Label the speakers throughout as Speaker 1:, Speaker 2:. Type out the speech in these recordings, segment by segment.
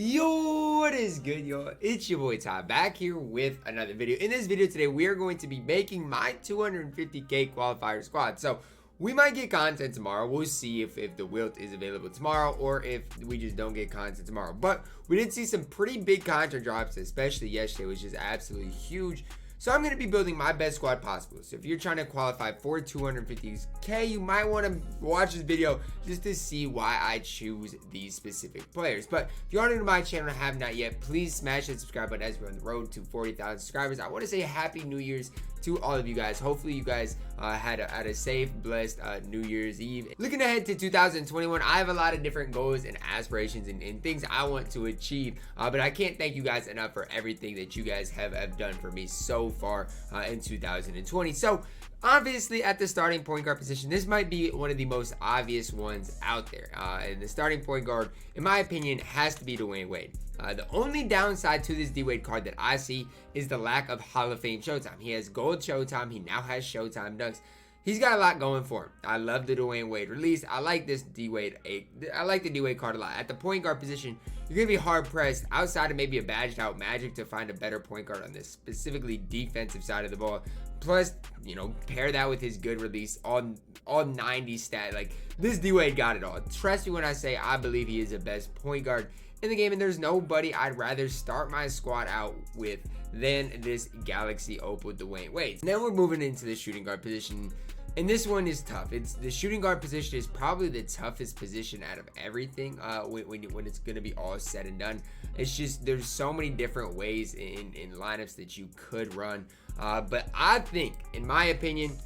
Speaker 1: Yo, what is good, yo? It's your boy Ty back here with another video. In this video today, we are going to be making my 250k qualifier squad. So we might get content tomorrow. We'll see if the wilt is available tomorrow or if we just don't get content tomorrow. But we did see some pretty big content drops, especially yesterday, which is absolutely huge. So I'm going to be building my best squad possible. So if you're trying to qualify for 250k, you might want to watch this video just to see why I choose these specific players. But if you are new to my channel and have not yet, please smash that subscribe button as we're on the road to 40,000 subscribers. I want to say Happy New Year's to all of you guys. Hopefully you guys had a safe, blessed New Year's Eve. Looking ahead to 2021, I have a lot of different goals and aspirations and things I want to achieve. But I can't thank you guys enough for everything that you guys have done for me so far in 2020. So obviously at the starting point guard position, this might be one of the most obvious ones out there. And the starting point guard, in my opinion, has to be Dwayne Wade. The only downside to this D-Wade card that I see is the lack of Hall of Fame Showtime. He has gold Showtime. He now has Showtime dunks. He's got a lot going for him. I love the Dwayne Wade release. I like this D-Wade. I like the D-Wade card a lot. At the point guard position, you're going to be hard-pressed outside of maybe a badged out Magic to find a better point guard on this specifically defensive side of the ball. Plus, you know, pair that with his good release, all 90 stat. Like, this D-Wade got it all. Trust me when I say I believe he is the best point guard in the game, and there's nobody I'd rather start my squad out with than this Galaxy Opal Dwayne Wade. Now we're moving into the shooting guard position, and this one is tough. It's the shooting guard position is probably the toughest position out of everything when it's going to be all said and done. It's just there's so many different ways in lineups that you could run, but I think, in my opinion,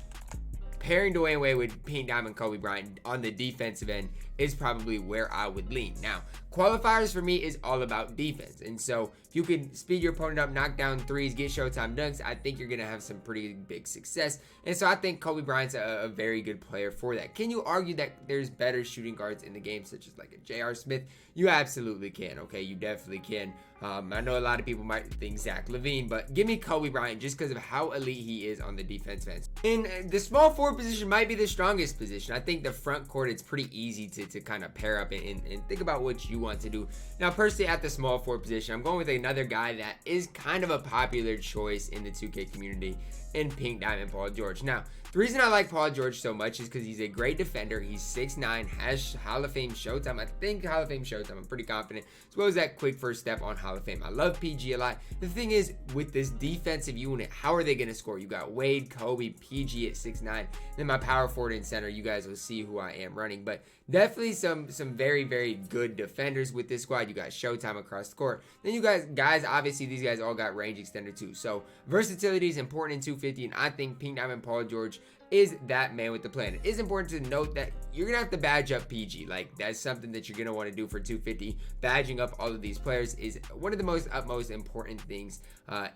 Speaker 1: pairing Dwayne Wade with Pink Diamond Kobe Bryant on the defensive end is probably where I would lean. Now, qualifiers for me is all about defense. And so if you can speed your opponent up, knock down threes, get Showtime dunks, I think you're going to have some pretty big success. And so I think Kobe Bryant's a very good player for that. Can you argue that there's better shooting guards in the game, such as like a J.R. Smith? You absolutely can, okay? You definitely can. I know a lot of people might think Zach LaVine, but give me Kobe Bryant just because of how elite he is on the defensive end. And the small forward position might be the strongest position. I think the front court, it's pretty easy to kind of pair up and think about what you want to do. Now, personally, at the small forward position, I'm going with another guy that is kind of a popular choice in the 2K community in Pink Diamond Paul George. Now, the reason I like Paul George so much is because he's a great defender. He's 6'9", has Hall of Fame Showtime. I think Hall of Fame Showtime. I'm pretty confident. As well as that quick first step on Hall of Fame. I love PG a lot. The thing is, with this defensive unit, how are they going to score? You got Wade, Kobe, PG at 6'9". Then my power forward and center, you guys will see who I am running. But definitely some very, very good defenders with this squad. You got Showtime across the court. Then you guys, obviously, these guys all got range extender too. So versatility is important in 250, and I think Pink Diamond Paul George is that man with the plan. It is important to note that you're gonna have to badge up PG. Like, that's something that you're gonna want to do for 250. Badging up all of these players is one of the utmost important things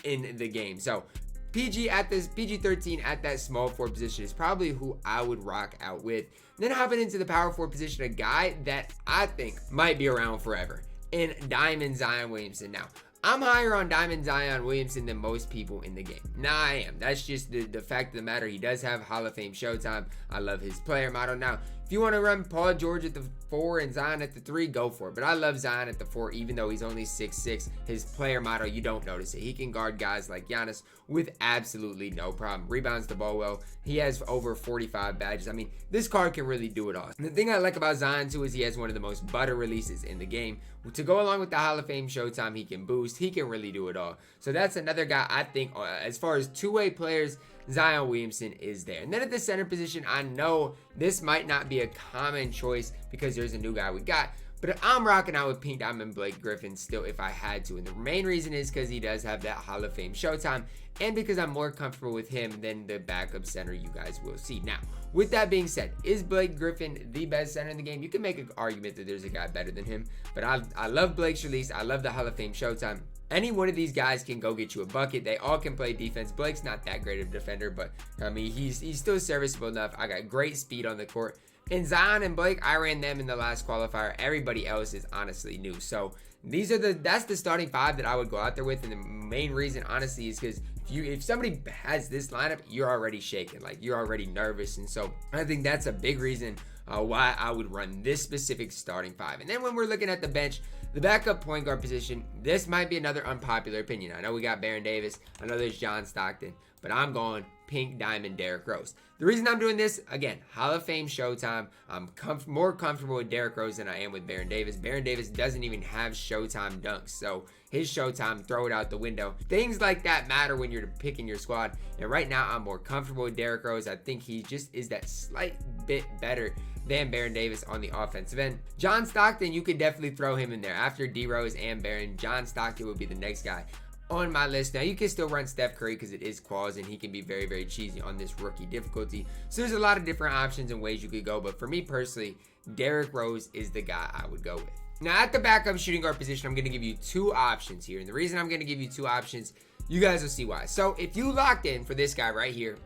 Speaker 1: in the game. So PG 13 at that small forward position is probably who I would rock out with. Then hopping into the power forward position, a guy that I think might be around forever, in Diamond Zion Williamson. Now, I'm higher on Diamond Zion Williamson than most people in the game. Now, I am. That's just the fact of the matter. He does have Hall of Fame Showtime. I love his player model. Now, if you want to run Paul George at the 4 and Zion at the 3, go for it. But I love Zion at the 4, even though he's only 6'6". His player model, you don't notice it. He can guard guys like Giannis with absolutely no problem. Rebounds the ball well. He has over 45 badges. I mean, this card can really do it all. And the thing I like about Zion, too, is he has one of the most butter releases in the game. To go along with the Hall of Fame Showtime, he can boost. He can really do it all. So that's another guy I think, as far as two-way players, Zion Williamson is there. And then at the center position, I know this might not be a common choice because there's a new guy we got, but I'm rocking out with Pink Diamond Blake Griffin still if I had to. And the main reason is because he does have that Hall of Fame Showtime, and because I'm more comfortable with him than the backup center you guys will see. Now, with that being said, is Blake Griffin the best center in the game? You can make an argument that there's a guy better than him, but I love Blake's release. I love the Hall of Fame Showtime. Any one of these guys can go get you a bucket. They all can play defense. Blake's not that great of a defender, but I mean, he's still serviceable enough. I got great speed on the court. And Zion and Blake, I ran them in the last qualifier. Everybody else is honestly new. So that's the starting 5 that I would go out there with. And the main reason, honestly, is because if somebody has this lineup, you're already shaking. Like, you're already nervous. And so I think that's a big reason why I would run this specific starting 5. And then when we're looking at the bench The backup point guard position, this might be another unpopular opinion. I know we got Baron Davis, I know there's John Stockton, but I'm going Pink Diamond Derrick Rose. The reason I'm doing this, again, Hall of Fame Showtime. I'm more comfortable with Derrick Rose than I am with Baron Davis. Baron Davis doesn't even have Showtime dunks, so his Showtime, throw it out the window. Things like that matter when you're picking your squad, and right now I'm more comfortable with Derrick Rose. I think he just is that slight bit better than Baron Davis on the offensive end. John Stockton, you could definitely throw him in there. After D Rose and Baron, John Stockton would be the next guy on my list. Now, you can still run Steph Curry because it is quals and he can be very, very cheesy on this rookie difficulty. So there's a lot of different options and ways you could go. But for me personally, Derrick Rose is the guy I would go with. Now, at the backup shooting guard position, I'm going to give you two options here. And the reason I'm going to give you two options, you guys will see why. So if you locked in for this guy right here,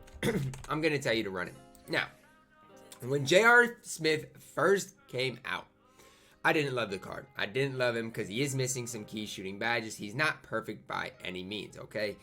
Speaker 1: I'm going to tell you to run it. Now, when J.R. Smith first came out, I didn't love the card. I didn't love him because he is missing some key shooting badges. He's not perfect by any means, okay?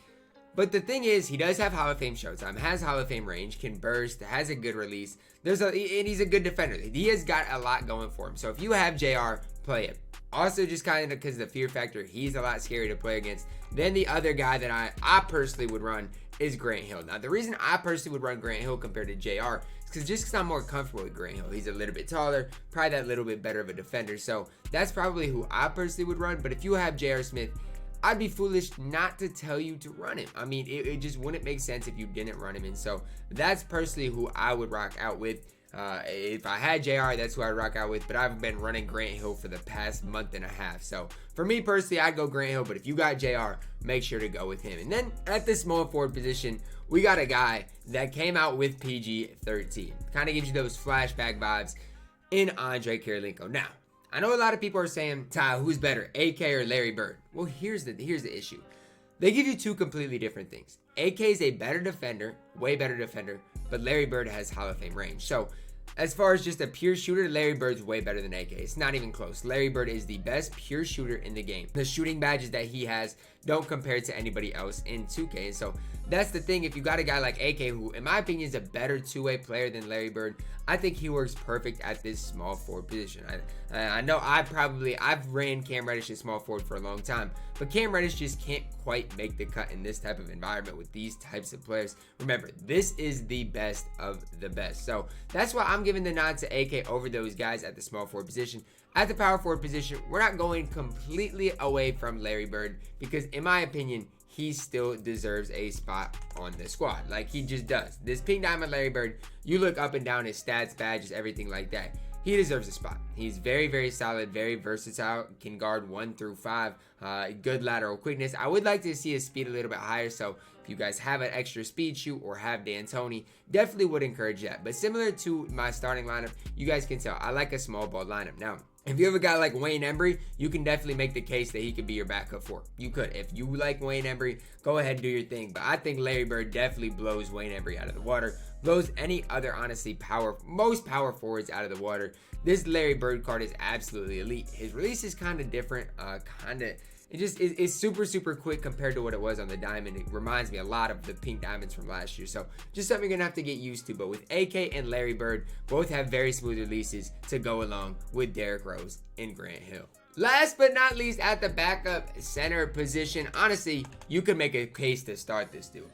Speaker 1: But the thing is, he does have Hall of Fame Showtime, has Hall of Fame range, can burst, has a good release. And he's a good defender. He has got a lot going for him. So if you have JR, play him. Also, just kind of because of the fear factor, he's a lot scary to play against. Then the other guy that I personally would run is Grant Hill. Now, the reason I personally would run Grant Hill compared to JR is because I'm more comfortable with Grant Hill. He's a little bit taller, probably that little bit better of a defender. So that's probably who I personally would run. But if you have J.R. Smith, I'd be foolish not to tell you to run him. I mean, it just wouldn't make sense if you didn't run him. And so that's personally who I would rock out with. If I had JR, that's who I'd rock out with, but I've been running Grant Hill for the past month and a half. So for me personally, I'd go Grant Hill, but if you got JR, make sure to go with him. And then at the small forward position, we got a guy that came out with PG-13. Kind of gives you those flashback vibes in Andre Kirilenko. Now, I know a lot of people are saying, Ty, who's better, AK or Larry Bird? Well, here's the issue. They give you two completely different things. AK is a better defender, way better defender, but Larry Bird has Hall of Fame range. So as far as just a pure shooter, Larry Bird's way better than AK. It's not even close. Larry Bird is the best pure shooter in the game. The shooting badges that he has don't compare to anybody else in 2K. And so that's the thing. If you got a guy like AK, who in my opinion is a better two-way player than Larry Bird, I think he works perfect at this small forward position. I know I've ran Cam Reddish at small forward for a long time, but Cam Reddish just can't quite make the cut in this type of environment with these types of players. Remember, this is the best of the best. So that's why I'm giving the nod to AK over those guys at the small forward position. At the power forward position, we're not going completely away from Larry Bird because in my opinion, he still deserves a spot on the squad. Like, he just does. This Pink Diamond Larry Bird, you look up and down his stats, badges, everything like that. He deserves a spot. He's very, very solid, very versatile, can guard 1 through 5, good lateral quickness. I would like to see his speed a little bit higher, so if you guys have an extra speed shoot or have D'Antoni, definitely would encourage that. But similar to my starting lineup, you guys can tell I like a small ball lineup. Now, if you have a guy like Wayne Embry, you can definitely make the case that he could be your backup for. You could. If you like Wayne Embry, go ahead and do your thing. But I think Larry Bird definitely blows Wayne Embry out of the water. Blows any other, honestly, most power forwards out of the water. This Larry Bird card is absolutely elite. His release is kind of different. It's super, super quick compared to what it was on the Diamond. It reminds me a lot of the Pink Diamonds from last year. So just something you're going to have to get used to. But with AK and Larry Bird, both have very smooth releases to go along with Derrick Rose and Grant Hill. Last but not least, at the backup center position, honestly, you could make a case to start this dude.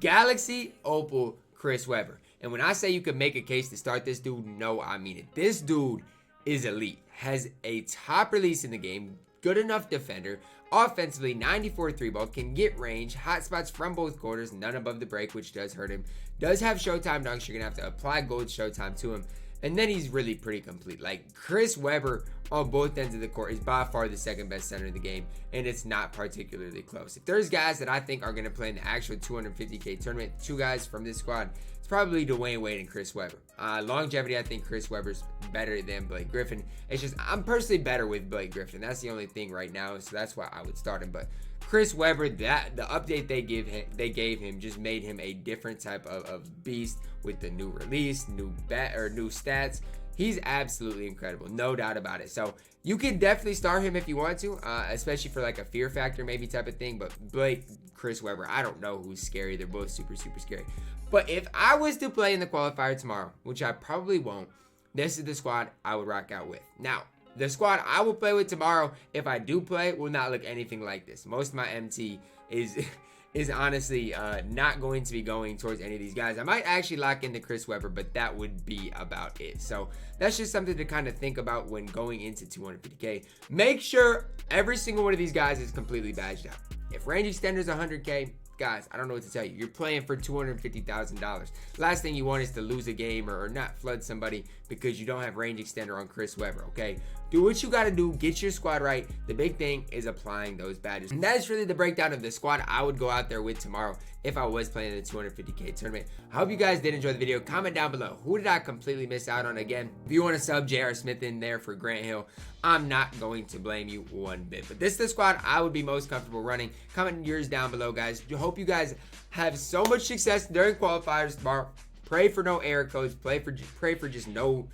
Speaker 1: Galaxy Opal Chris Webber. And when I say you could make a case to start this dude, no, I mean it. This dude is elite. Has a top release in the game. Good enough defender. Offensively, 94 3-ball, can get range, hot spots from both quarters, none above the break, which does hurt him. Does have Showtime dunks, you're going to have to apply gold Showtime to him. And then he's really pretty complete. Like, Chris Webber on both ends of the court is by far the second best center in the game, and it's not particularly close. If there's guys that I think are going to play in the actual 250K tournament, two guys from this squad, it's probably Dwayne Wade and Chris Webber. Longevity, I think Chris Webber's better than Blake Griffin. It's just, I'm personally better with Blake Griffin. That's the only thing right now, so that's why I would start him. But Chris Webber, the update they gave him just made him a different type of beast with the new release, new stats. He's absolutely incredible, no doubt about it. So you can definitely start him if you want to, especially for like a fear factor maybe type of thing. But Blake, Chris Webber, I don't know who's scary. They're both super, super scary. But if I was to play in the qualifier tomorrow, which I probably won't, this is the squad I would rock out with. Now, the squad I will play with tomorrow, if I do play, will not look anything like this. Most of my MT is honestly not going to be going towards any of these guys. I might actually lock into Chris Webber, but that would be about it. So that's just something to kind of think about when going into 250K. Make sure every single one of these guys is completely badged out. If range extender is 100K, guys, I don't know what to tell you. You're playing for $250,000. Last thing you want is to lose a game or not flood somebody because you don't have range extender on Chris Webber, okay? Do what you got to do. Get your squad right. The big thing is applying those badges. And that is really the breakdown of the squad I would go out there with tomorrow if I was playing in the 250K tournament. I hope you guys did enjoy the video. Comment down below. Who did I completely miss out on? Again, if you want to sub J.R. Smith in there for Grant Hill, I'm not going to blame you one bit. But this is the squad I would be most comfortable running. Comment yours down below, guys. I hope you guys have so much success during qualifiers tomorrow. Pray for no error codes. Pray for just no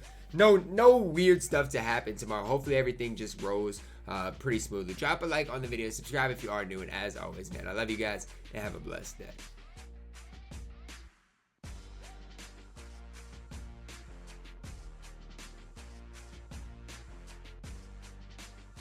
Speaker 1: weird stuff to happen tomorrow. Hopefully everything just rolls pretty smoothly. Drop a like on the video. Subscribe if you are new. And as always, man, I love you guys and have a blessed day.